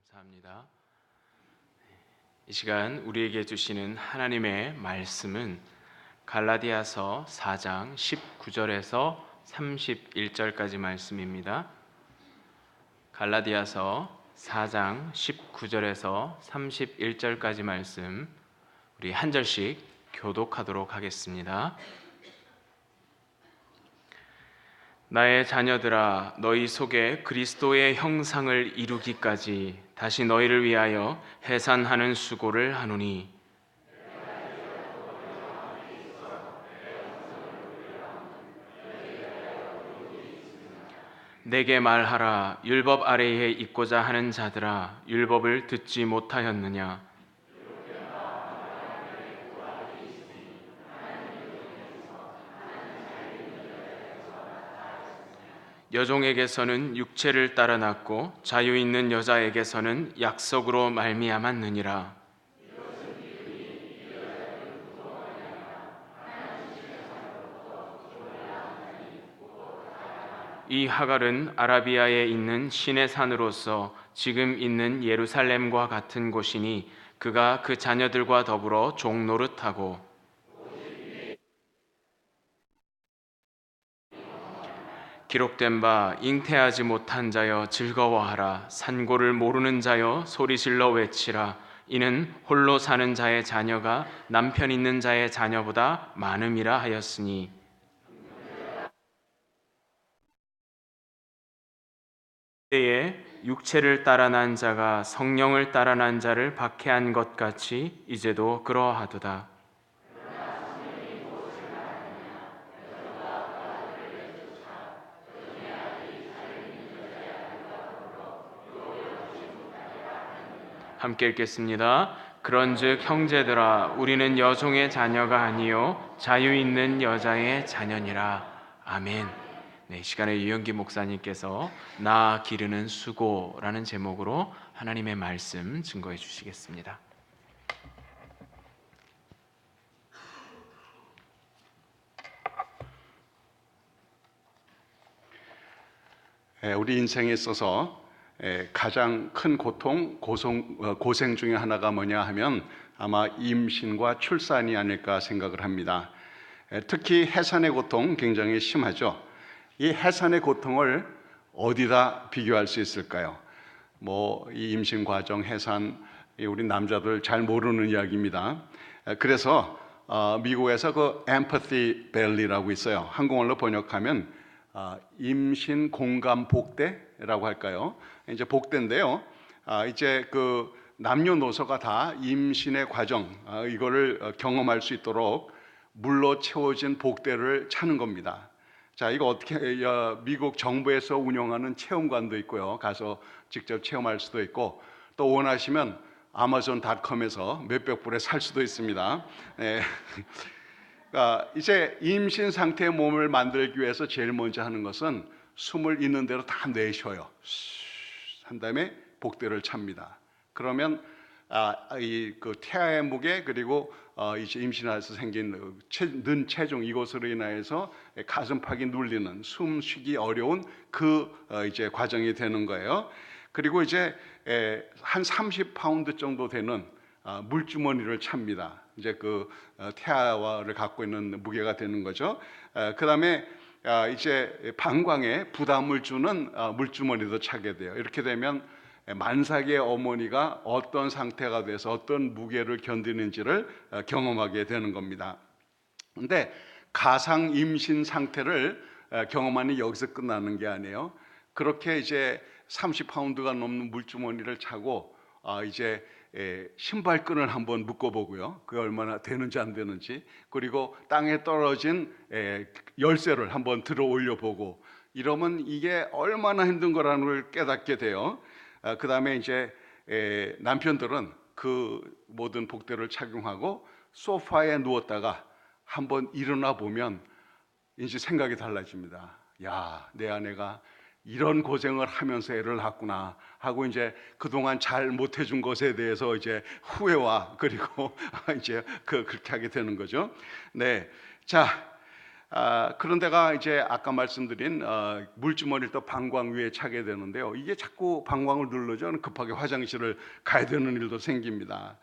감사합니다. 이 시간 우리에게 주시는 하나님의 말씀은 갈라디아서 4장 19절에서 31절까지 말씀입니다. 갈라디아서 4장 19절에서 31절까지 말씀, 우리 한 절씩 교독하도록 하겠습니다. 나의 자녀들아, 너희 속에 그리스도의 형상을 이루기까지 다시 너희를 위하여 해산하는 수고를 하노니, 내게 말하라. 율법 아래에 있고자 하는 자들아, 율법을 듣지 못하였느냐? 여종에게서는 육체를 따라 낳고 자유 있는 여자에게서는 약속으로 말미암았느니라. 이 하갈은 아라비아에 있는 신의 산으로서 지금 있는 예루살렘과 같은 곳이니 그가 그 자녀들과 더불어 종노릇하고, 기록된 바 잉태하지 못한 자여 즐거워하라. 산고를 모르는 자여 소리질러 외치라. 이는 홀로 사는 자의 자녀가 남편 있는 자의 자녀보다 많음이라 하였으니, 때에 육체를 따라 난 자가 성령을 따라 난 자를 박해한 것 같이 이제도 그러하도다. 함께 읽겠습니다. 그런즉 형제들아, 우리는 여종의 자녀가 아니요 자유 있는 여자의 자녀니라. 아멘. 네, 이 시간에 유영기 목사님께서 나 기르는 수고라는 제목으로 하나님의 말씀 증거해 주시겠습니다. 우리 인생에 있어서 가장 큰 고생 중에 하나가 뭐냐 하면 아마 임신과 출산이 아닐까 생각을 합니다. 특히 해산의 고통 굉장히 심하죠. 이 해산의 고통을 어디다 비교할 수 있을까요? 이 임신 과정, 해산, 우리 남자들 잘 모르는 이야기입니다. 그래서 미국에서 그 empathy belly라고 있어요. 한국어로 번역하면 임신 공감 복대라고 할까요? 이제 복대인데요. 이제 그 남녀노소가 다 임신의 과정, 이거를 경험할 수 있도록 물로 채워진 복대를 차는 겁니다. 자, 이거 어떻게 미국 정부에서 운영하는 체험관도 있고요. 가서 직접 체험할 수도 있고, 또 원하시면 아마존닷컴에서 몇백 불에 살 수도 있습니다. 네. 이제 임신 상태의 몸을 만들기 위해서 제일 먼저 하는 것은 숨을 있는 대로 다 내쉬어요. 한 다음에 복대를 찹니다. 그러면 그 태아의 무게, 그리고 이제 임신해서 생긴 는 체중, 이것으로 인하여서 가슴팍이 눌리는, 숨 쉬기 어려운 그 이제 과정이 되는 거예요. 그리고 이제 한 30파운드 정도 되는 물주머니를 찹니다. 이제 그 태아를 갖고 있는 무게가 되는 거죠. 그 다음에 이제 방광에 부담을 주는 물주머니도 차게 돼요. 이렇게 되면 만삭의 어머니가 어떤 상태가 돼서 어떤 무게를 견디는지를 경험하게 되는 겁니다. 근데 가상 임신 상태를 경험하니 여기서 끝나는 게 아니에요. 그렇게 이제 30파운드가 넘는 물주머니를 차고 이제 신발끈을 한번 묶어보고요. 그게 얼마나 되는지 안 되는지, 그리고 땅에 떨어진 열쇠를 한번 들어 올려보고, 이러면 이게 얼마나 힘든 거라는 걸 깨닫게 돼요. 그 다음에 이제 남편들은 그 모든 복대를 착용하고 소파에 누웠다가 한번 일어나 보면 이제 생각이 달라집니다. 야, 내 아내가 이런 고생을 하면서 애를 낳았구나 하고, 이제 그동안 잘 못해준 것에 대해서 이제 후회와, 그리고 이제 그렇게 하게 되는 거죠. 네. 자, 그런데가 이제 아까 말씀드린 물주머니를 또 방광 위에 차게 되는데요. 이게 자꾸 방광을 누르죠. 급하게 화장실을 가야 되는 일도 생깁니다.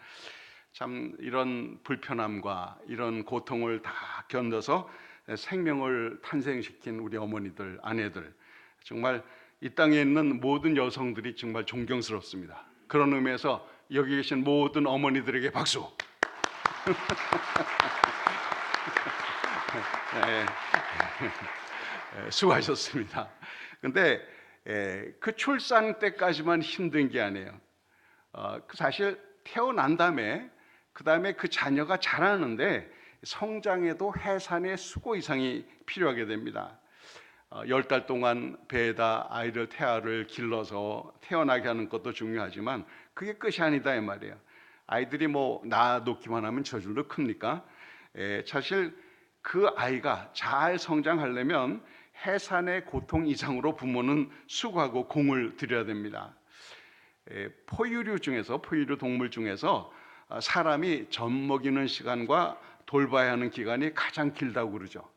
참 이런 불편함과 이런 고통을 다 견뎌서 생명을 탄생시킨 우리 어머니들, 아내들, 정말 이 땅에 있는 모든 여성들이 정말 존경스럽습니다. 그런 의미에서 여기 계신 모든 어머니들에게 박수. 네. 수고하셨습니다. 근데 그 출산 때까지만 힘든 게 아니에요. 사실 태어난 다음에 그 다음에 그 자녀가 자라는데 성장에도 해산의 수고 이상이 필요하게 됩니다. 10달 동안 배에다 아이를 태아를 길러서 태어나게 하는 것도 중요하지만 그게 끝이 아니다 이 말이에요. 아이들이 뭐 낳아놓기만 하면 저절로 큽니까? 사실 그 아이가 잘 성장하려면 해산의 고통 이상으로 부모는 수고하고 공을 들여야 됩니다. 포유류 동물 중에서 사람이 젖 먹이는 시간과 돌봐야 하는 기간이 가장 길다고 그러죠.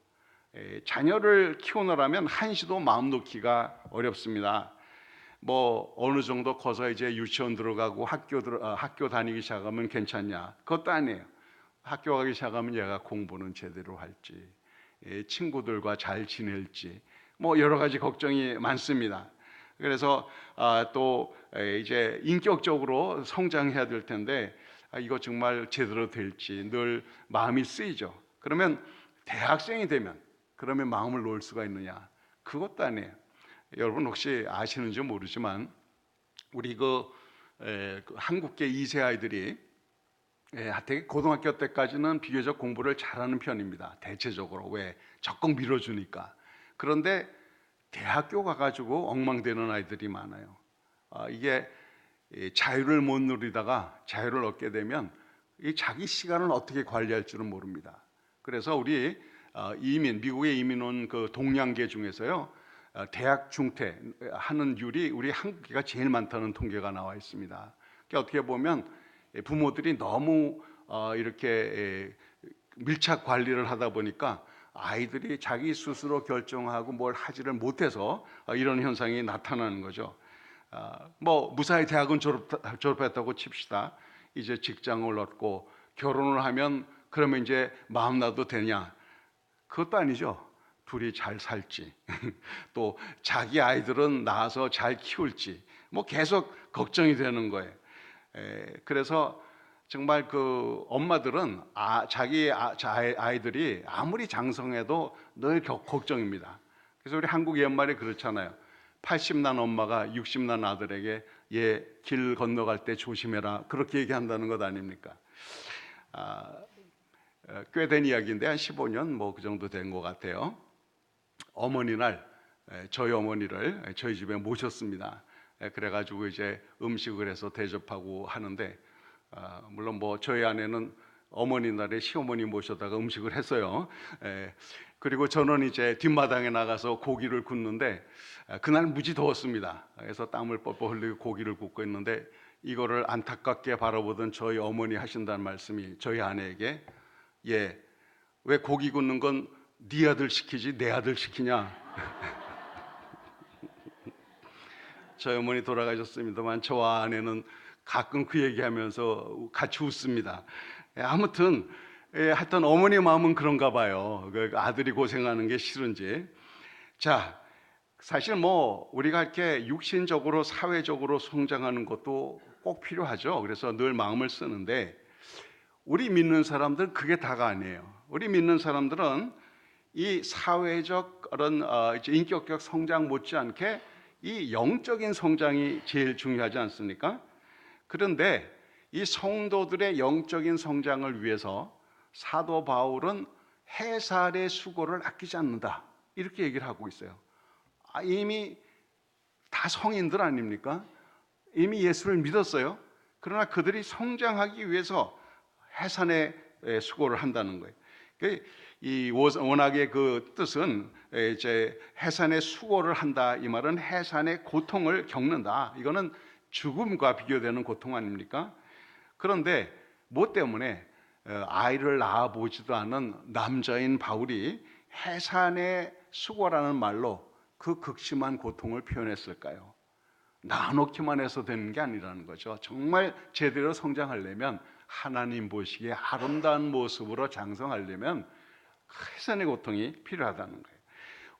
자녀를 키우느라면 한시도 마음 놓기가 어렵습니다. 뭐 어느 정도 커서 이제 유치원 들어가고 학교 다니기 시작하면 괜찮냐? 그것도 아니에요. 학교 가기 시작하면 얘가 공부는 제대로 할지, 친구들과 잘 지낼지, 뭐 여러 가지 걱정이 많습니다. 그래서 또 이제 인격적으로 성장해야 될 텐데 이거 정말 제대로 될지 늘 마음이 쓰이죠. 그러면 대학생이 되면 그러면 마음을 놓을 수가 있느냐? 그것도 아니에요. 여러분 혹시 아시는지 모르지만 우리 그 한국계 2세 아이들이 되게 고등학교 때까지는 비교적 공부를 잘하는 편입니다. 대체적으로 왜 적극 밀어주니까. 그런데 대학교 가가지고 엉망되는 아이들이 많아요. 이게 자유를 못 누리다가 자유를 얻게 되면 이 자기 시간을 어떻게 관리할 줄은 모릅니다. 그래서 우리 미국에 이민 온 그 동양계 중에서요 대학 중퇴하는 율이 우리 한국계가 제일 많다는 통계가 나와 있습니다. 그러니까 어떻게 보면 부모들이 너무 이렇게 밀착 관리를 하다 보니까 아이들이 자기 스스로 결정하고 뭘 하지를 못해서 이런 현상이 나타나는 거죠. 뭐 무사히 대학은 졸업했다고 칩시다. 이제 직장을 얻고 결혼을 하면 그러면 이제 마음 놔도 되냐? 그것도 아니죠. 둘이 잘 살지, 또 자기 아이들은 낳아서 잘 키울지, 뭐 계속 걱정이 되는 거예요. 그래서 정말 그 엄마들은 자기 아이들이 아무리 장성해도 늘 걱정입니다. 그래서 우리 한국 옛말에 그렇잖아요. 80난 엄마가 60난 아들에게 얘 길 건너갈 때 조심해라 그렇게 얘기한다는 것 아닙니까? 꽤 된 이야기인데 한 15년 뭐 그 정도 된 것 같아요. 어머니 날 저희 어머니를 저희 집에 모셨습니다. 그래가지고 이제 음식을 해서 대접하고 하는데 물론 뭐 저희 아내는 어머니 날에 시어머니 모셔다가 음식을 했어요. 그리고 저는 이제 뒷마당에 나가서 고기를 굽는데 그날 무지 더웠습니다. 그래서 땀을 뻘뻘 흘리고 고기를 굽고 있는데 이거를 안타깝게 바라보던 저희 어머니 하신다는 말씀이 저희 아내에게 왜 고기 굽는 건 네 아들 시키지 내 아들 시키냐? 저희 어머니 돌아가셨습니다만 저와 아내는 가끔 그 얘기하면서 같이 웃습니다. 아무튼 하여튼 어머니 마음은 그런가 봐요. 아들이 고생하는 게 싫은지. 자, 사실 뭐 우리가 이렇게 육신적으로 사회적으로 성장하는 것도 꼭 필요하죠. 그래서 늘 마음을 쓰는데 우리 믿는 사람들은 그게 다가 아니에요. 우리 믿는 사람들은 이 사회적 그런 인격적 성장 못지않게 이 영적인 성장이 제일 중요하지 않습니까? 그런데 이 성도들의 영적인 성장을 위해서 사도 바울은 해살의 수고를 아끼지 않는다 이렇게 얘기를 하고 있어요. 이미 다 성인들 아닙니까? 이미 예수를 믿었어요. 그러나 그들이 성장하기 위해서 해산의 수고를 한다는 거예요. 이 원학의 그 뜻은 이제 해산의 수고를 한다 이 말은 해산의 고통을 겪는다. 이거는 죽음과 비교되는 고통 아닙니까? 그런데 뭐 때문에 아이를 낳아 보지도 않은 남자인 바울이 해산의 수고라는 말로 그 극심한 고통을 표현했을까요? 나눠기만 해서 되는 게 아니라는 거죠. 정말 제대로 성장하려면, 하나님 보시기에 아름다운 모습으로 장성하려면 해산의 고통이 필요하다는 거예요.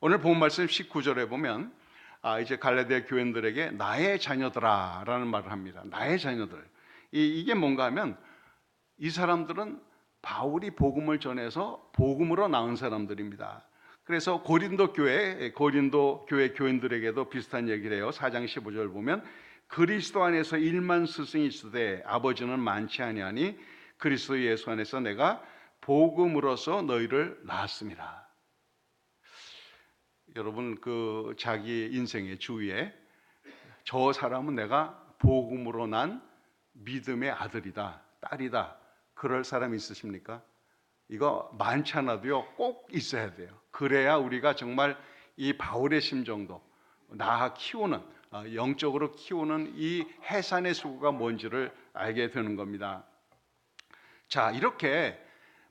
오늘 본 말씀 19절에 보면 이제 갈라디아 교인들에게 나의 자녀들아 라는 말을 합니다. 나의 자녀들. 이게 뭔가 하면 이 사람들은 바울이 복음을 전해서 복음으로 낳은 사람들입니다. 그래서 고린도 교회 교인들에게도 비슷한 얘기를 해요. 4장 15절 보면 그리스도 안에서 1만 스승이 있으되 아버지는 많지 아니하니 그리스도 예수 안에서 내가 복음으로서 너희를 낳았습니다. 여러분 그 자기 인생의 주위에 저 사람은 내가 복음으로 난 믿음의 아들이다, 딸이다, 그럴 사람 있으십니까? 이거 많지 않아도요 꼭 있어야 돼요. 그래야 우리가 정말 이 바울의 심정도 키우는 영적으로 키우는 이 해산의 수고가 뭔지를 알게 되는 겁니다. 자, 이렇게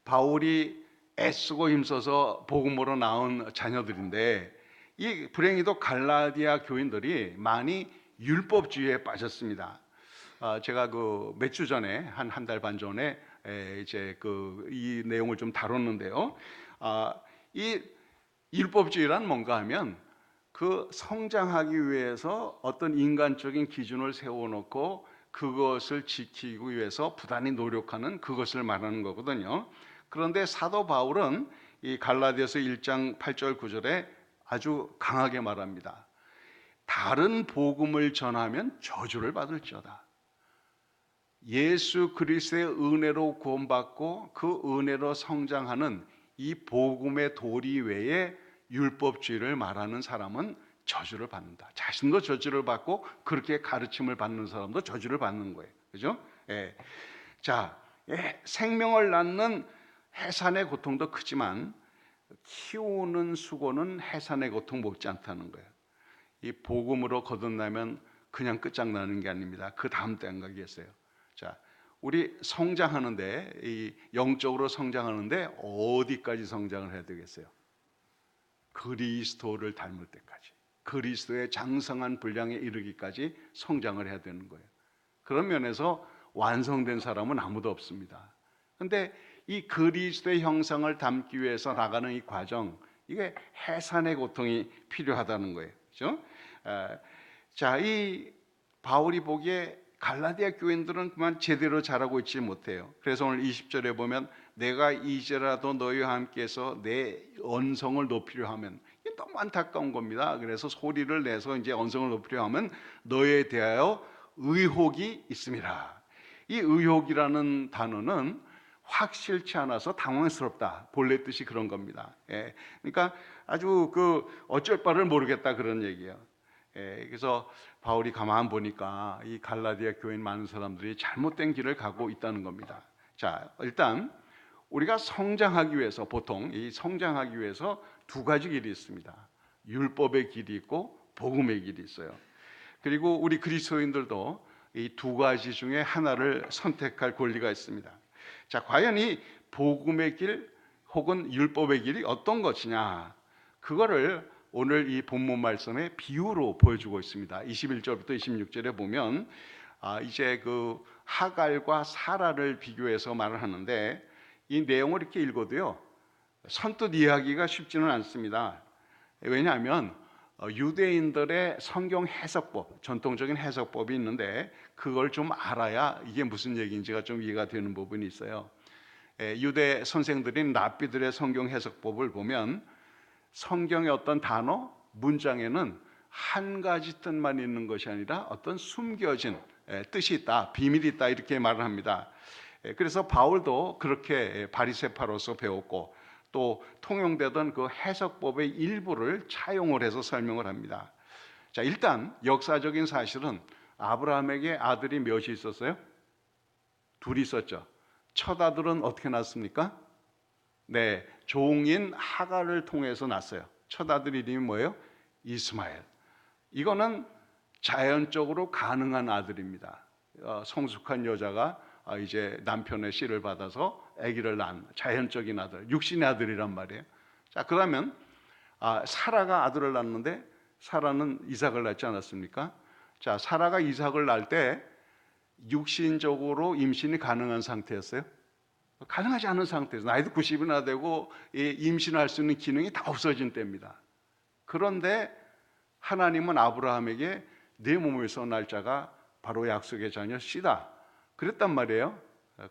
바울이 애쓰고 힘써서 복음으로 낳은 자녀들인데 이 불행히도 갈라디아 교인들이 많이 율법주의에 빠졌습니다. 제가 그 몇 주 전에 한 달 반 전에 이제 이 내용을 좀 다뤘는데요. 이 율법주의란 뭔가 하면 그 성장하기 위해서 어떤 인간적인 기준을 세워놓고 그것을 지키기 위해서 부단히 노력하는 그것을 말하는 거거든요. 그런데 사도 바울은 이 갈라디아서 1장 8절 9절에 아주 강하게 말합니다. 다른 복음을 전하면 저주를 받을지어다. 예수 그리스도의 은혜로 구원받고 그 은혜로 성장하는 이 복음의 도리 외에 율법주의를 말하는 사람은 저주를 받는다. 자신도 저주를 받고 그렇게 가르침을 받는 사람도 저주를 받는 거예요. 그죠? 예. 자, 생명을 낳는 해산의 고통도 크지만 키우는 수고는 해산의 고통 못지 않다는 거예요. 이 복음으로 거듭나면 그냥 끝장나는 게 아닙니다. 그 다음 단계가 있어요. 자, 우리 성장하는데, 이 영적으로 성장하는데 어디까지 성장을 해야 되겠어요? 그리스도를 닮을 때까지, 그리스도의 장성한 분량에 이르기까지 성장을 해야 되는 거예요. 그런 면에서 완성된 사람은 아무도 없습니다. 그런데 이 그리스도의 형상을 담기 위해서 나가는 이 과정, 이게 해산의 고통이 필요하다는 거예요. 그렇죠? 자, 이 바울이 보기에 갈라디아 교인들은 그만 제대로 자라고 있지 못해요. 그래서 오늘 20절에 보면 내가 이제라도 너희와 함께해서 내 언성을 높이려 하면, 이게 너무 안타까운 겁니다. 그래서 소리를 내서 이제 언성을 높이려 하면 너희에 대하여 의혹이 있습니다. 이 의혹이라는 단어는 확실치 않아서 당황스럽다, 본래 뜻이 그런 겁니다. 그러니까 아주 어쩔 바를 모르겠다 그런 얘기예요. 그래서 바울이 가만 보니까 이 갈라디아 교인 많은 사람들이 잘못된 길을 가고 있다는 겁니다. 자, 일단 우리가 성장하기 위해서, 보통 이 성장하기 위해서 두 가지 길이 있습니다. 율법의 길이 있고 복음의 길이 있어요. 그리고 우리 그리스도인들도 이 두 가지 중에 하나를 선택할 권리가 있습니다. 자, 과연 이 복음의 길 혹은 율법의 길이 어떤 것이냐, 그거를 오늘 이 본문 말씀의 비유로 보여주고 있습니다. 21절부터 26절에 보면 이제 그 하갈과 사라를 비교해서 말을 하는데, 이 내용을 이렇게 읽어도요 선뜻 이해하기가 쉽지는 않습니다. 왜냐하면 유대인들의 성경 해석법, 전통적인 해석법이 있는데 그걸 좀 알아야 이게 무슨 얘기인지가 좀 이해가 되는 부분이 있어요. 유대 선생들인 랍비들의 성경 해석법을 보면 성경의 어떤 단어, 문장에는 한 가지 뜻만 있는 것이 아니라 어떤 숨겨진 뜻이 있다, 비밀이 있다, 이렇게 말을 합니다. 그래서 바울도 그렇게 바리새파로서 배웠고 또 통용되던 그 해석법의 일부를 차용을 해서 설명을 합니다. 자, 일단 역사적인 사실은 아브라함에게 아들이 몇이 있었어요? 둘이 있었죠. 첫 아들은 어떻게 낳습니까? 네, 종인 하갈을 통해서 낳았어요. 첫 아들 이름이 뭐예요? 이스마엘. 이거는 자연적으로 가능한 아들입니다. 성숙한 여자가 이제 남편의 씨를 받아서 아기를 낳은 자연적인 아들, 육신의 아들이란 말이에요. 자, 그러면 사라가 아들을 낳는데 사라는 이삭을 낳지 않았습니까? 자, 사라가 이삭을 낳을 때 육신적으로 임신이 가능한 상태였어요? 가능하지 않은 상태에서 나이도 90이나 되고 임신할 수 있는 기능이 다 없어진 때입니다. 그런데 하나님은 아브라함에게 네 몸에서 날 자가 바로 약속의 자녀 씨다 그랬단 말이에요.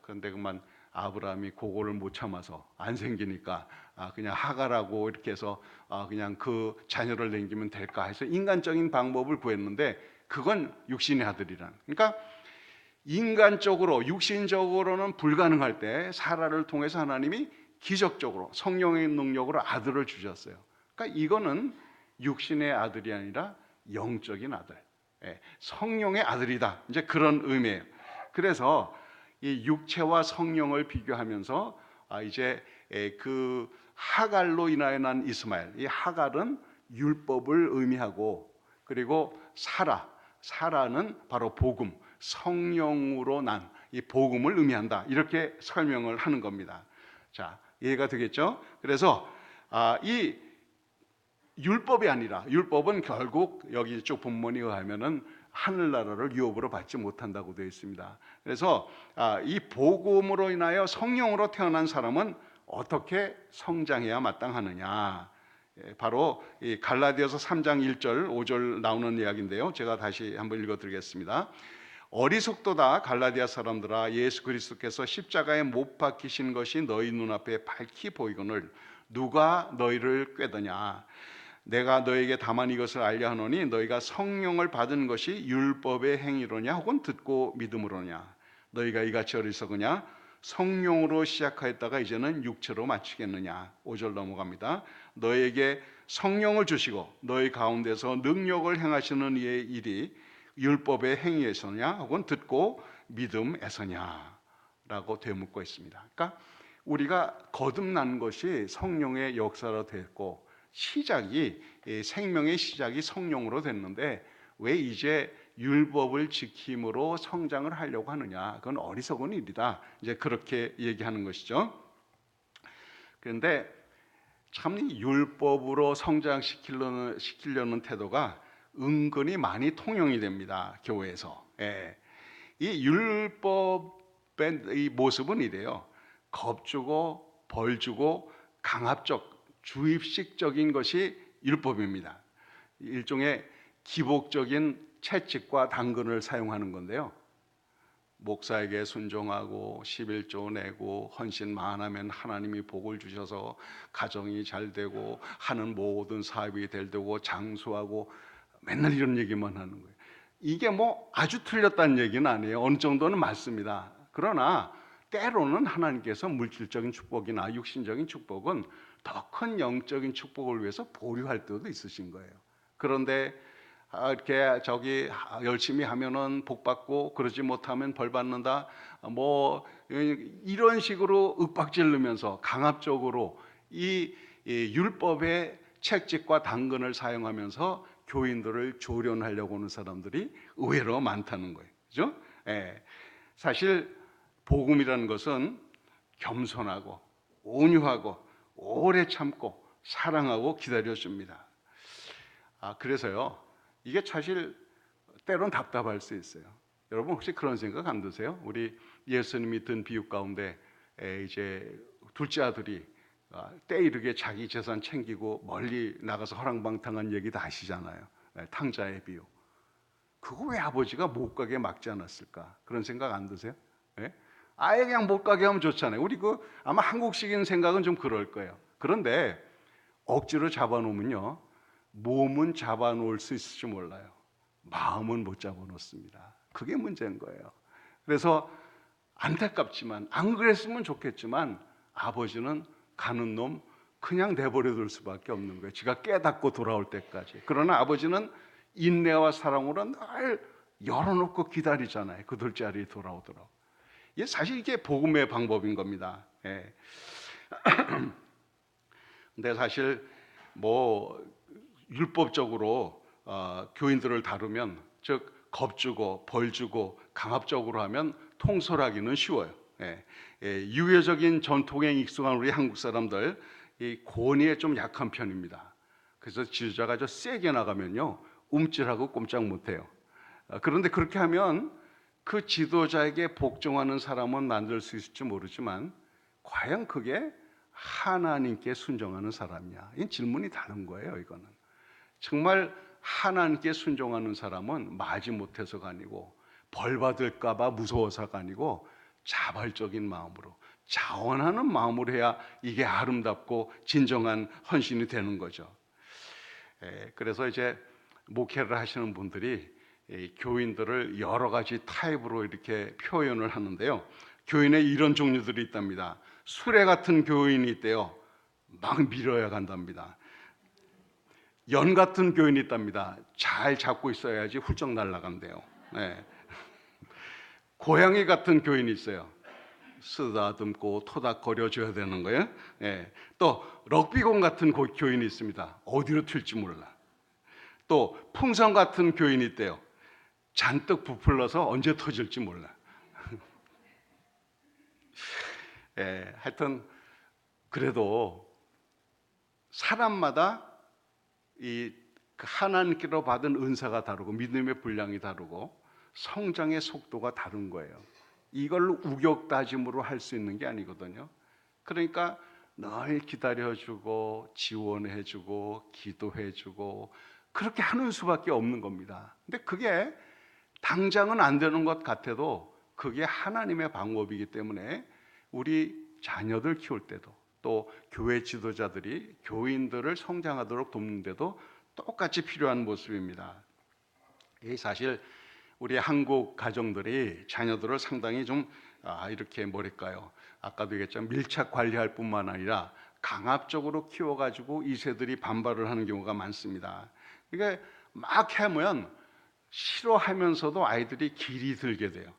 그런데 그만 아브라함이 그거를 못 참아서 안 생기니까 그냥 하가라고 이렇게 해서 그냥 그 자녀를 남기면 될까 해서 인간적인 방법을 구했는데 그건 육신의 아들이란. 그러니까 인간적으로 육신적으로는 불가능할 때 사라를 통해서 하나님이 기적적으로 성령의 능력으로 아들을 주셨어요. 그러니까 이거는 육신의 아들이 아니라 영적인 아들, 성령의 아들이다. 이제 그런 의미예요. 그래서 이 육체와 성령을 비교하면서 이제 그 하갈로 인하여 난 이스마엘, 이 하갈은 율법을 의미하고 그리고 사라는 바로 복음, 성령으로 난 이 복음을 의미한다. 이렇게 설명을 하는 겁니다. 자, 이해가 되겠죠? 그래서 이 율법이 아니라 율법은 결국 여기 쪽 본문에 의하면은 하늘나라를 유업으로 받지 못한다고 되어 있습니다. 그래서 이 복음으로 인하여 성령으로 태어난 사람은 어떻게 성장해야 마땅하느냐? 바로 이 갈라디아서 3장 1절 5절 나오는 이야기인데요. 제가 다시 한번 읽어드리겠습니다. 어리석도다 갈라디아 사람들아, 예수 그리스도께서 십자가에 못 박히신 것이 너희 눈앞에 밝히 보이거늘 누가 너희를 꾀더냐? 내가 너에게 다만 이것을 알려 하노니 너희가 성령을 받은 것이 율법의 행위로냐 혹은 듣고 믿음으로냐? 너희가 이같이 어리석으냐? 성령으로 시작하였다가 이제는 육체로 마치겠느냐? 5절 넘어갑니다. 너에게 성령을 주시고 너희 가운데서 능력을 행하시는 이의 일이 율법의 행위에서냐 혹은 듣고 믿음에서냐? 라고 되묻고 있습니다. 그러니까 우리가 거듭난 것이 성령의 역사로 됐고 시작이 생명의 시작이 성령으로 됐는데 왜 이제 율법을 지킴으로 성장을 하려고 하느냐? 그건 어리석은 일이다. 이제 그렇게 얘기하는 것이죠. 그런데 참 율법으로 성장시키려는 태도가 은근히 많이 통용이 됩니다. 교회에서. 이 율법의 이 모습은 이래요. 겁주고 벌주고 강압적 주입식적인 것이 율법입니다. 일종의 기복적인 채찍과 당근을 사용하는 건데요. 목사에게 순종하고 11조 내고 헌신 많으면 하나님이 복을 주셔서 가정이 잘 되고 하는 모든 사업이 될 되고 장수하고 맨날 이런 얘기만 하는 거예요. 이게 뭐 아주 틀렸다는 얘기는 아니에요. 어느 정도는 맞습니다. 그러나 때로는 하나님께서 물질적인 축복이나 육신적인 축복은 더 큰 영적인 축복을 위해서 보류할 때도 있으신 거예요. 그런데 이렇게 열심히 하면은 복 받고 그러지 못하면 벌 받는다. 뭐 이런 식으로 윽박지르면서 강압적으로 이 율법의 채찍과 당근을 사용하면서 교인들을 조련하려고 하는 사람들이 의외로 많다는 거예요. 그죠? 사실 복음이라는 것은 겸손하고 온유하고 오래 참고 사랑하고 기다려줍니다. 그래서요, 이게 사실 때론 답답할 수 있어요. 여러분 혹시 그런 생각 안 드세요? 우리 예수님이 든 비유 가운데 이제 둘째 아들이 때 이르게 자기 재산 챙기고 멀리 나가서 허랑방탕한 얘기 다 아시잖아요. 탕자의 비유. 그거 왜 아버지가 못 가게 막지 않았을까? 그런 생각 안 드세요? 아예 그냥 못 가게 하면 좋잖아요. 우리 아마 한국식인 생각은 좀 그럴 거예요. 그런데 억지로 잡아놓으면요, 몸은 잡아놓을 수 있을지 몰라요. 마음은 못 잡아놓습니다. 그게 문제인 거예요. 그래서 안타깝지만 안 그랬으면 좋겠지만 아버지는 가는 놈 그냥 내버려둘 수밖에 없는 거예요. 지가 깨닫고 돌아올 때까지. 그러나 아버지는 인내와 사랑으로 늘 열어놓고 기다리잖아요. 그 둘째 아들이 돌아오도록. 사실 이게 복음의 방법인 겁니다. 근데 사실 뭐 율법적으로 교인들을 다루면, 즉 겁주고 벌주고 강압적으로 하면 통솔하기는 쉬워요. 유교적인 전통에 익숙한 우리 한국 사람들, 이 권위에 좀 약한 편입니다. 그래서 지도자가 아주 세게 나가면요, 움찔하고 꼼짝 못해요. 그런데 그렇게 하면 그 지도자에게 복종하는 사람은 만들 수 있을지 모르지만 과연 그게 하나님께 순종하는 사람이냐? 이 질문이 다른 거예요. 이거는 정말 하나님께 순종하는 사람은 마지못해서가 아니고 벌 받을까봐 무서워서가 아니고 자발적인 마음으로, 자원하는 마음으로 해야 이게 아름답고 진정한 헌신이 되는 거죠. 그래서 이제 목회를 하시는 분들이 교인들을 여러 가지 타입으로 이렇게 표현을 하는데요. 교인에 이런 종류들이 있답니다. 수레 같은 교인이 있대요. 막 밀어야 간답니다. 연 같은 교인이 있답니다. 잘 잡고 있어야지 훌쩍 날아간대요. 네. 고양이 같은 교인이 있어요. 쓰다듬고 토닥거려줘야 되는 거예요. 네. 또 럭비공 같은 교인이 있습니다. 어디로 튈지 몰라. 또 풍선 같은 교인이 있대요. 잔뜩 부풀러서 언제 터질지 몰라. 하여튼 그래도 사람마다 이 하나님께로 받은 은사가 다르고 믿음의 분량이 다르고 성장의 속도가 다른 거예요. 이걸로 우격다짐으로 할 수 있는 게 아니거든요. 그러니까 늘 기다려주고 지원해주고 기도해주고 그렇게 하는 수밖에 없는 겁니다. 근데 그게 당장은 안 되는 것 같아도 그게 하나님의 방법이기 때문에 우리 자녀들 키울 때도 또 교회 지도자들이 교인들을 성장하도록 돕는데도 똑같이 필요한 모습입니다. 사실 우리 한국 가정들이 자녀들을 상당히 좀 이렇게 뭐랄까요? 아까도 얘기했지만 밀착 관리할 뿐만 아니라 강압적으로 키워가지고 이세들이 반발을 하는 경우가 많습니다. 그러니까 막 하면 싫어하면서도 아이들이 길이 들게 돼요.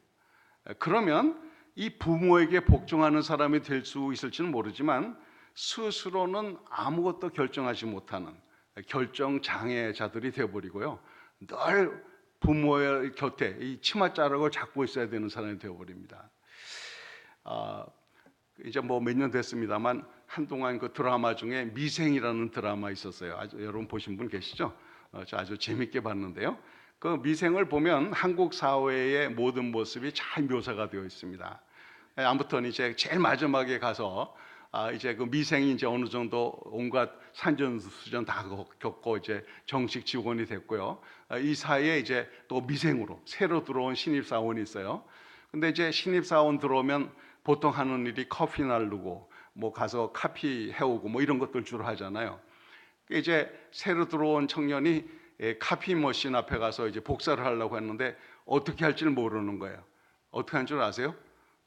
그러면 이 부모에게 복종하는 사람이 될 수 있을지는 모르지만 스스로는 아무것도 결정하지 못하는 결정 장애자들이 되어버리고요. 늘 부모의 곁에 이 치맛자락을 잡고 있어야 되는 사람이 되어버립니다. 이제 뭐 몇 년 됐습니다만 한동안 그 드라마 중에 미생이라는 드라마 있었어요. 여러분 보신 분 계시죠? 저 아주 재밌게 봤는데요. 그 미생을 보면 한국 사회의 모든 모습이 잘 묘사가 되어 있습니다. 아무튼 이제 제일 마지막에 가서 이제 그 미생이 이제 어느 정도 온갖 산전수전 다 겪고 이제 정식 직원이 됐고요. 이 사이에 이제 또 미생으로 새로 들어온 신입사원이 있어요. 근데 이제 신입사원 들어오면 보통 하는 일이 커피 나르고 뭐 가서 카피 해오고 뭐 이런 것들 주로 하잖아요. 이제 새로 들어온 청년이 카피 머신 앞에 가서 이제 복사를 하려고 했는데 어떻게 할지를 모르는 거예요. 어떻게 하는 줄 아세요?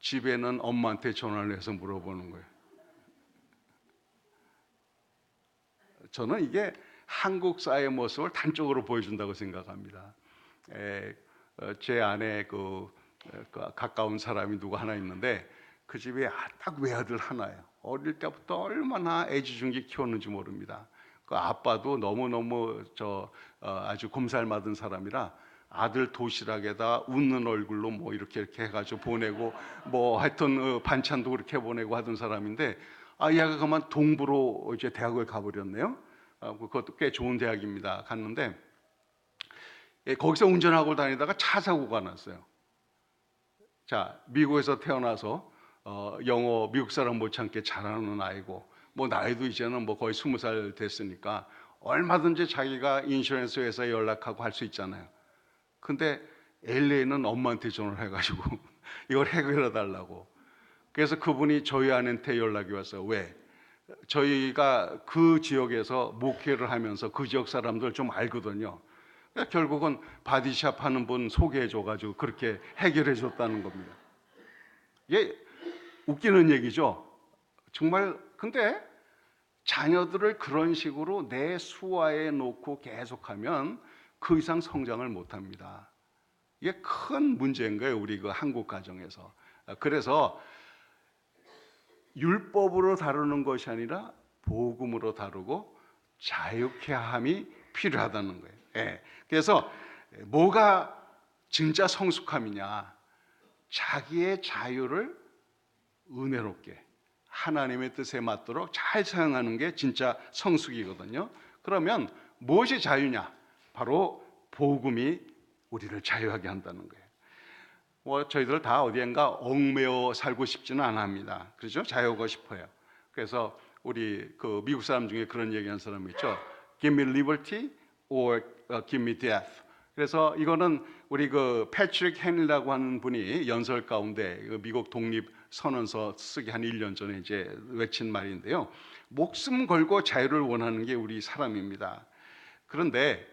집에는 엄마한테 전화를 해서 물어보는 거예요. 저는 이게 한국 사회의 모습을 단적으로 보여준다고 생각합니다. 제 안에 그 가까운 사람이 누구 하나 있는데 그 집에 딱 외아들 하나예요. 어릴 때부터 얼마나 애지중지 키웠는지 모릅니다. 그 아빠도 너무너무 아주 곰살맞은 사람이라 아들 도시락에다 웃는 얼굴로 뭐 이렇게 해가지고 보내고 뭐 하여튼 반찬도 그렇게 보내고 하던 사람인데 얘가 그만 동부로 이제 대학을 가버렸네요. 그것도 꽤 좋은 대학입니다. 갔는데 거기서 운전하고 다니다가 차 사고가 났어요. 자, 미국에서 태어나서 영어 미국 사람 못지않게 잘하는 아이고 뭐 나이도 이제는 뭐 거의 20살 됐으니까 얼마든지 자기가 인슈런스 회사에 연락하고 할 수 있잖아요. 근데 LA는 엄마한테 전화를 해가지고 이걸 해결해 달라고. 그래서 그분이 저희 아내한테 연락이 왔어요. 왜? 저희가 그 지역에서 목회를 하면서 그 지역 사람들 좀 알거든요. 결국은 바디샵 하는 분 소개해 줘가지고 그렇게 해결해 줬다는 겁니다. 이게 웃기는 얘기죠. 정말. 근데 자녀들을 그런 식으로 내 수하에 놓고 계속하면 그 이상 성장을 못합니다. 이게 큰 문제인 거예요. 우리 그 한국 가정에서. 그래서 율법으로 다루는 것이 아니라 복음으로 다루고 자유케 함이 필요하다는 거예요. 그래서 뭐가 진짜 성숙함이냐? 자기의 자유를 은혜롭게 하나님의 뜻에 맞도록 잘 사용하는 게 진짜 성숙이거든요. 그러면 무엇이 자유냐? 바로 복음이 우리를 자유하게 한다는 거예요. 저희들 다 어디엔가 얽매여 살고 싶지는 않아 합니다. 그렇죠? 자유하고 싶어요. 그래서 우리 그 미국 사람 중에 그런 얘기하는 사람이 있죠. Give me liberty or give me death. 그래서 이거는 우리 그 패트릭 헨리라고 하는 분이 연설 가운데 미국 독립 선언서 쓰기 한 1년 전에 이제 외친 말인데요. 목숨 걸고 자유를 원하는 게 우리 사람입니다. 그런데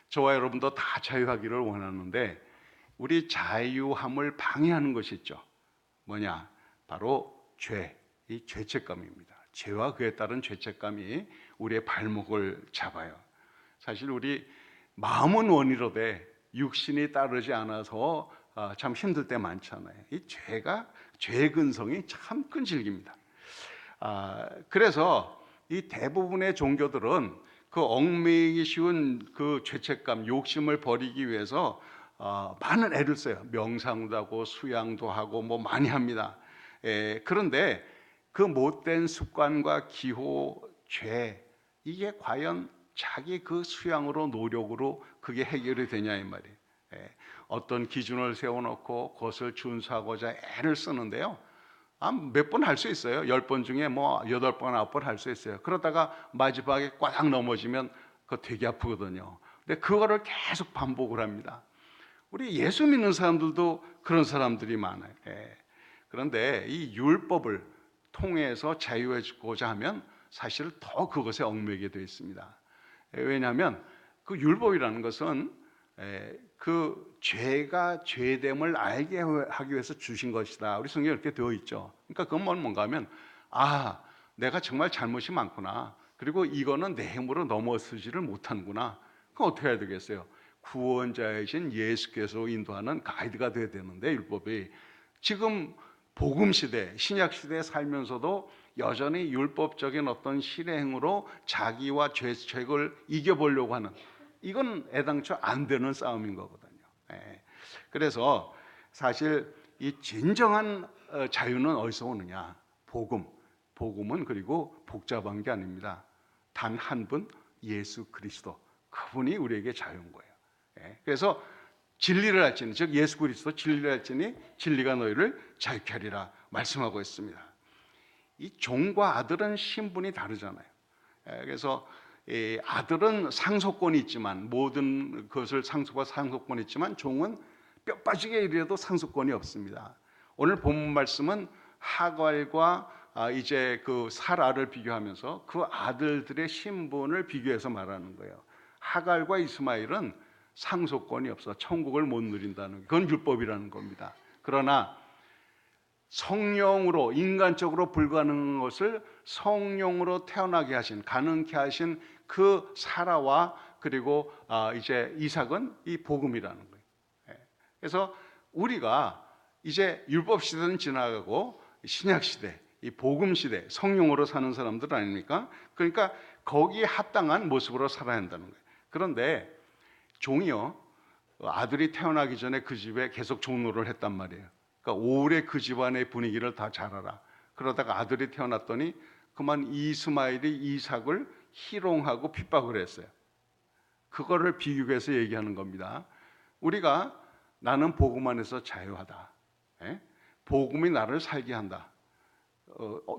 저와 여러분도 다 자유하기를 원하는데 우리 자유함을 방해하는 것이 있죠. 뭐냐? 바로 죄, 이 죄책감입니다. 죄와 그에 따른 죄책감이 우리의 발목을 잡아요. 사실 우리 마음은 원이로되 육신이 따르지 않아서 참 힘들 때 많잖아요. 이 죄의 근성이 참 끈질깁니다. 그래서 이 대부분의 종교들은 그 얽매이기 쉬운 그 죄책감, 욕심을 버리기 위해서 많은 애를 써요. 명상도 하고 수양도 하고 뭐 많이 합니다. 그런데 그 못된 습관과 기호, 죄 이게 과연 자기 그 수양으로 노력으로 그게 해결이 되냐 이 말이에요. 어떤 기준을 세워놓고 그것을 준수하고자 애를 쓰는데요. 몇 번 할 수 있어요. 10번 중에 뭐 8번, 9번 할 수 있어요. 그러다가 마지막에 꽈당 넘어지면 그거 되게 아프거든요. 근데 그거를 계속 반복을 합니다. 우리 예수 믿는 사람들도 그런 사람들이 많아요. 그런데 이 율법을 통해서 자유해지고자 하면 사실 더 그것에 얽매이게 되어 있습니다. 왜냐하면 그 율법이라는 것은 그 죄가 죄됨을 알게 하기 위해서 주신 것이다. 우리 성경에 이렇게 되어 있죠. 그러니까 그건 뭔가 하면 내가 정말 잘못이 많구나. 그리고 이거는 내 힘으로 넘어서지를 못하는구나. 그럼 어떻게 해야 되겠어요? 구원자이신 예수께서 인도하는 가이드가 돼야 되는데 율법이 지금 복음 시대, 신약 시대에 살면서도 여전히 율법적인 어떤 실행으로 자기와 죄책을 이겨보려고 하는 이건 애당초 안 되는 싸움인 거거든요. 그래서 사실 이 진정한 자유는 어디서 오느냐? 복음은 그리고 복잡한 게 아닙니다. 단 한 분 예수 그리스도 그분이 우리에게 자유인 거예요. 그래서 진리를 알지니 즉 예수 그리스도 진리를 알지니 진리가 너희를 자유케 하리라 말씀하고 있습니다. 이 종과 아들은 신분이 다르잖아요. 그래서 아들은 상속권이 있지만 모든 것을 상속권이 있지만 종은 뼈 빠지게 일해도 상속권이 없습니다. 오늘 본문 말씀은 하갈과 이제 그 사라를 비교하면서 그 아들들의 신분을 비교해서 말하는 거예요. 하갈과 이스마엘은 상속권이 없어 천국을 못 누린다는 그건 율법이라는 겁니다. 그러나 성령으로 인간적으로 불가능한 것을 성령으로 태어나게 하신 가능케 하신 그 사라와 그리고 이제 이삭은 이 복음이라는 거예요. 그래서 우리가 이제 율법 시대는 지나가고 신약 시대, 이 복음 시대, 성령으로 사는 사람들 아닙니까? 그러니까 거기에 합당한 모습으로 살아야 한다는 거예요. 그런데 종이요, 아들이 태어나기 전에 그 집에 계속 종노를 했단 말이에요. 그러니까 오래 그 집안의 분위기를 다 잘 알아. 그러다가 아들이 태어났더니 그만 이스마엘이 이삭을 희롱하고 핍박을 했어요. 그거를 비교해서 얘기하는 겁니다. 우리가 나는 복음 안에서 자유하다. 복음이 나를 살게 한다.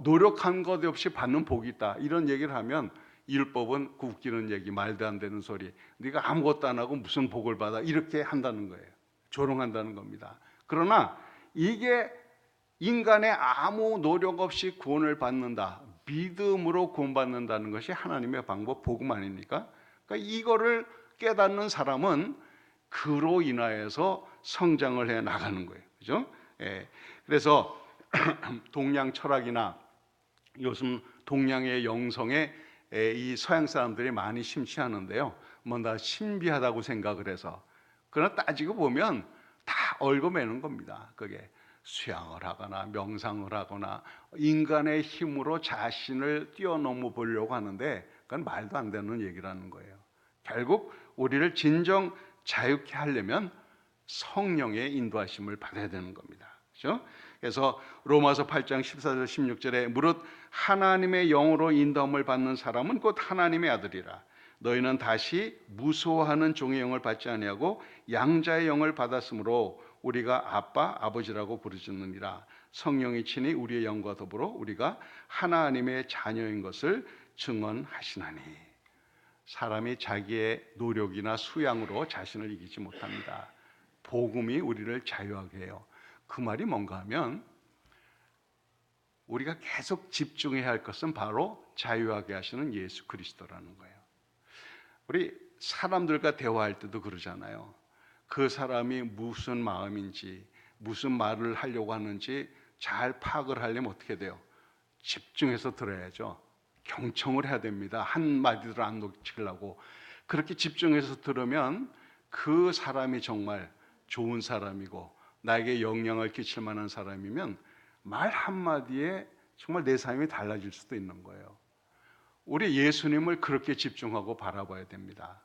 노력한 것 없이 받는 복이 있다. 이런 얘기를 하면 율법은 웃기는 얘기, 말도 안 되는 소리. 네가 아무것도 안 하고 무슨 복을 받아 이렇게 한다는 거예요. 조롱한다는 겁니다. 그러나 이게 인간의 아무 노력 없이 구원을 받는다. 믿음으로 구원받는다는 것이 하나님의 방법, 복음 아닙니까? 그러니까 이거를 깨닫는 사람은 그로 인하여서 성장을 해 나가는 거예요. 그죠? 그래서 동양 철학이나 요즘 동양의 영성에 이 서양 사람들이 많이 심취하는데요. 뭔가 신비하다고 생각을 해서 그러나 따지고 보면 다 얽어매는 겁니다. 그게 수양을 하거나 명상을 하거나 인간의 힘으로 자신을 뛰어넘어 보려고 하는데 그건 말도 안 되는 얘기라는 거예요. 결국 우리를 진정 자유케 하려면 성령의 인도하심을 받아야 되는 겁니다. 그렇죠? 그래서 로마서 8장 14절 16절에 무릇 하나님의 영으로 인도함을 받는 사람은 곧 하나님의 아들이라. 너희는 다시 무소하는 종의 영을 받지 아니하고 양자의 영을 받았으므로 우리가 아빠 아버지라고 부르짖느니라. 성령이 친히 우리의 영과 더불어 우리가 하나님의 자녀인 것을 증언하시나니. 사람이 자기의 노력이나 수양으로 자신을 이기지 못합니다. 복음이 우리를 자유하게 해요. 그 말이 뭔가 하면 우리가 계속 집중해야 할 것은 바로 자유하게 하시는 예수 그리스도라는 거예요. 우리 사람들과 대화할 때도 그러잖아요. 그 사람이 무슨 마음인지 무슨 말을 하려고 하는지 잘 파악을 하려면 어떻게 돼요? 집중해서 들어야죠. 경청을 해야 됩니다. 한마디도 안 놓치려고. 그렇게 집중해서 들으면 그 사람이 정말 좋은 사람이고 나에게 영향을 끼칠 만한 사람이면 말 한마디에 정말 내 삶이 달라질 수도 있는 거예요. 우리 예수님을 그렇게 집중하고 바라봐야 됩니다.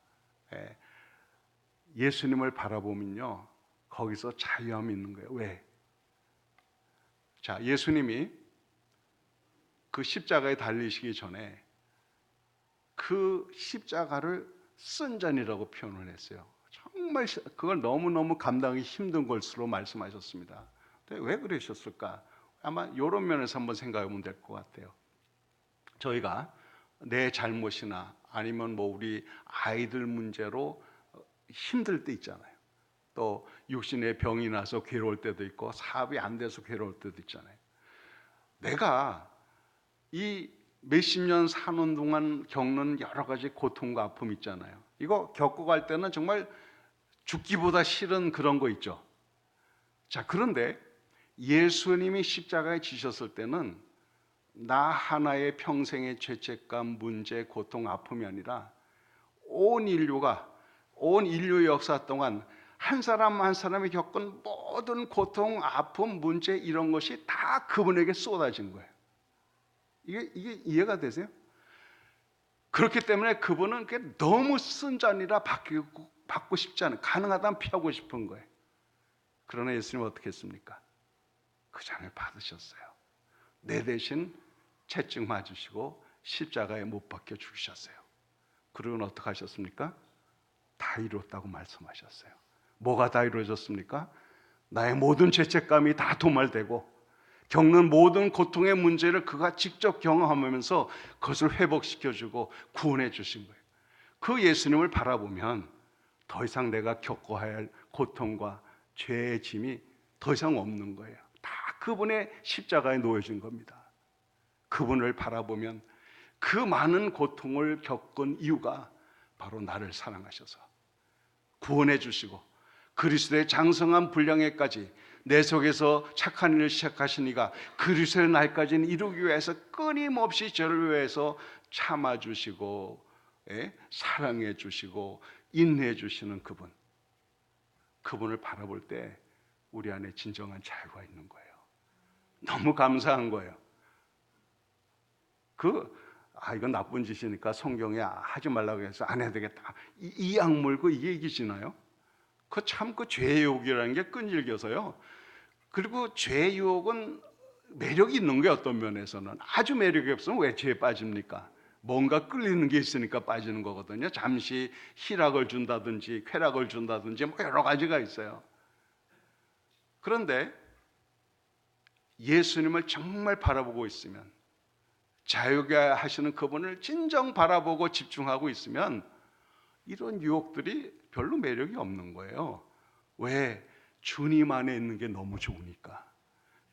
예수님을 바라보면요, 거기서 자유함이 있는 거예요. 왜? 자, 예수님이 그 십자가에 달리시기 전에 그 십자가를 쓴잔이라고 표현을 했어요. 정말 그걸 너무너무 감당하기 힘든 것으로 말씀하셨습니다. 근데 왜 그러셨을까? 아마 이런 면에서 한번 생각해 보면 될 것 같아요. 저희가 내 잘못이나 아니면 뭐 우리 아이들 문제로 힘들 때 있잖아요. 또 육신의 병이 나서 괴로울 때도 있고 사업이 안 돼서 괴로울 때도 있잖아요. 내가 이 몇십 년 사는 동안 겪는 여러 가지 고통과 아픔 있잖아요. 이거 겪어갈 때는 정말 죽기보다 싫은 그런 거 있죠. 자, 그런데 예수님이 십자가에 지셨을 때는 나 하나의 평생의 죄책감, 문제, 고통, 아픔이 아니라 온 인류 역사 동안 한 사람 한 사람이 겪은 모든 고통, 아픔, 문제 이런 것이 다 그분에게 쏟아진 거예요. 이게 이해가 되세요? 그렇기 때문에 그분은 너무 쓴 잔이라 받고 싶지 않아요. 가능하다면 피하고 싶은 거예요. 그러나 예수님은 어떻게 했습니까? 그 잔을 받으셨어요. 내 대신 채찍 맞으시고 십자가에 못 박혀 죽으셨어요. 그리고는 어떻게 하셨습니까? 다 이루었다고 말씀하셨어요. 뭐가 다 이루어졌습니까? 나의 모든 죄책감이 다 도말되고 겪는 모든 고통의 문제를 그가 직접 경험하면서 그것을 회복시켜주고 구원해 주신 거예요. 그 예수님을 바라보면 더 이상 내가 겪어야 할 고통과 죄의 짐이 더 이상 없는 거예요. 다 그분의 십자가에 놓여진 겁니다. 그분을 바라보면 그 많은 고통을 겪은 이유가 바로 나를 사랑하셔서 구원해 주시고 그리스도의 장성한 분량에까지 내 속에서 착한 일을 시작하신 이가 그리스도의 날까지는 이루기 위해서 끊임없이 저를 위해서 참아주시고 사랑해 주시고 인내해 주시는 그분을 바라볼 때 우리 안에 진정한 자유가 있는 거예요. 너무 감사한 거예요. 이건 나쁜 짓이니까 성경에 하지 말라고 해서 안 해야 되겠다. 이 악물고 이게 이기시나요? 그 죄의 유혹이라는 게 끈질겨서요. 그리고 죄의 유혹은 매력이 있는 거예요. 어떤 면에서는 아주 매력이 없으면 왜 죄에 빠집니까? 뭔가 끌리는 게 있으니까 빠지는 거거든요. 잠시 희락을 준다든지 쾌락을 준다든지 뭐 여러 가지가 있어요. 그런데 예수님을 정말 바라보고 있으면, 자유게 하시는 그분을 진정 바라보고 집중하고 있으면 이런 유혹들이 별로 매력이 없는 거예요. 왜? 주님 안에 있는 게 너무 좋으니까.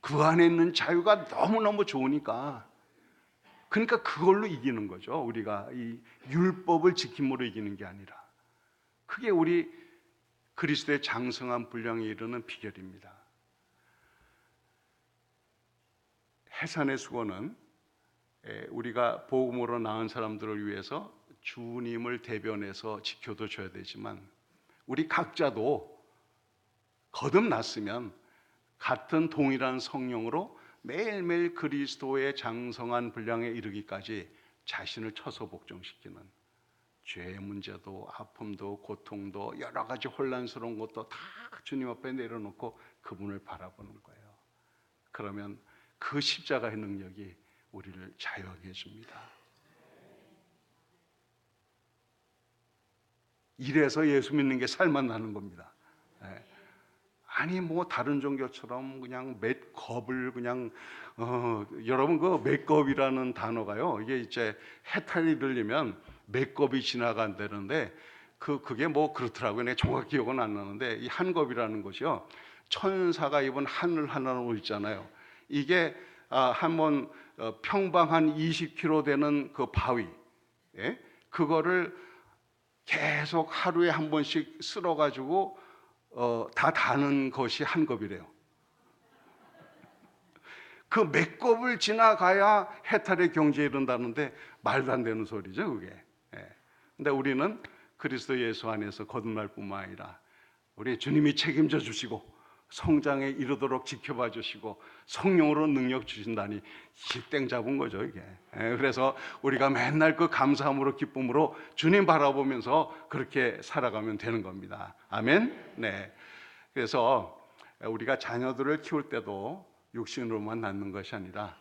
그 안에 있는 자유가 너무너무 좋으니까. 그러니까 그걸로 이기는 거죠. 우리가 이 율법을 지킴으로 이기는 게 아니라. 그게 우리 그리스도의 장성한 분량에 이르는 비결입니다. 해산의 수고는 우리가 복음으로 낳은 사람들을 위해서 주님을 대변해서 지켜도 줘야 되지만 우리 각자도 거듭났으면 같은 동일한 성령으로 매일매일 그리스도의 장성한 분량에 이르기까지 자신을 처소 복종시키는 죄의 문제도 아픔도 고통도 여러 가지 혼란스러운 것도 다 주님 앞에 내려놓고 그분을 바라보는 거예요. 그러면 그 십자가의 능력이 우리를 자유하게 해줍니다. 이래서 예수 믿는 게 살만 나는 겁니다. 예. 아니 뭐 다른 종교처럼 그냥 맷겁을 그냥 여러분 그 맷겁이라는 단어가요, 이게 이제 해탈이 들리면 맷겁이 지나간다는데 그게 뭐 그렇더라고요. 내가 정확히 기억은 안 나는데 이 한겁이라는 것이요, 천사가 입은 하늘 하나로 있잖아요. 이게 한번 평방 한 20km 되는 그 바위, 예? 그거를 계속 하루에 한 번씩 쓸어가지고 다 다는 것이 한 겁이래요. 그 몇 겁을 지나가야 해탈의 경지에 이른다는데 말도 안 되는 소리죠, 그게. 예. 근데 우리는 그리스도 예수 안에서 거듭날 뿐만 아니라 우리 주님이 책임져 주시고 성장에 이르도록 지켜봐 주시고 성령으로 능력 주신다니 땡 잡은 거죠, 이게. 예. 그래서 우리가 맨날 그 감사함으로 기쁨으로 주님 바라보면서 그렇게 살아가면 되는 겁니다. 아멘. 네. 그래서 우리가 자녀들을 키울 때도 육신으로만 낳는 것이 아니라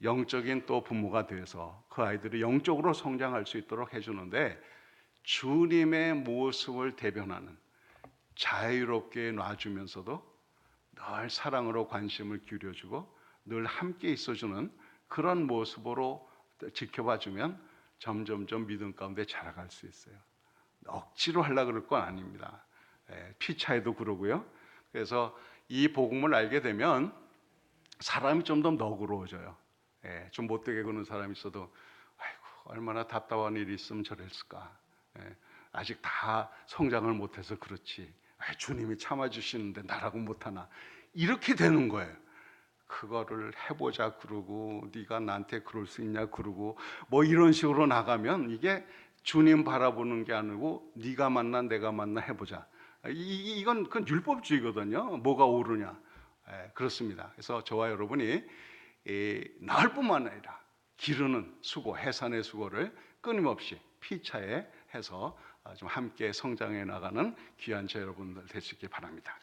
영적인 또 부모가 돼서 그 아이들이 영적으로 성장할 수 있도록 해주는데, 주님의 모습을 대변하는, 자유롭게 놔주면서도 늘 사랑으로 관심을 기울여주고 늘 함께 있어주는 그런 모습으로 지켜봐주면 점점점 믿음 가운데 자라갈 수 있어요. 억지로 하려고 그럴 건 아닙니다. 피차에도 그러고요. 그래서 이 복음을 알게 되면 사람이 좀 더 너그러워져요. 좀 못되게 구는 사람이 있어도 아이고 얼마나 답답한 일이 있으면 저랬을까. 아직 다 성장을 못해서 그렇지. 주님이 참아주시는데 나라고 못하나. 이렇게 되는 거예요. 그거를 해보자 그러고 네가 나한테 그럴 수 있냐 그러고 뭐 이런 식으로 나가면 이게 주님 바라보는 게 아니고 네가 만나 내가 만나 해보자. 이건 그건 율법주의거든요. 뭐가 옳으냐. 그렇습니다. 그래서 저와 여러분이 나을 뿐만 아니라 기르는 수고, 해산의 수고를 끊임없이 피차에 해서 좀 함께 성장해 나가는 귀한 저 여러분들 되시기 바랍니다.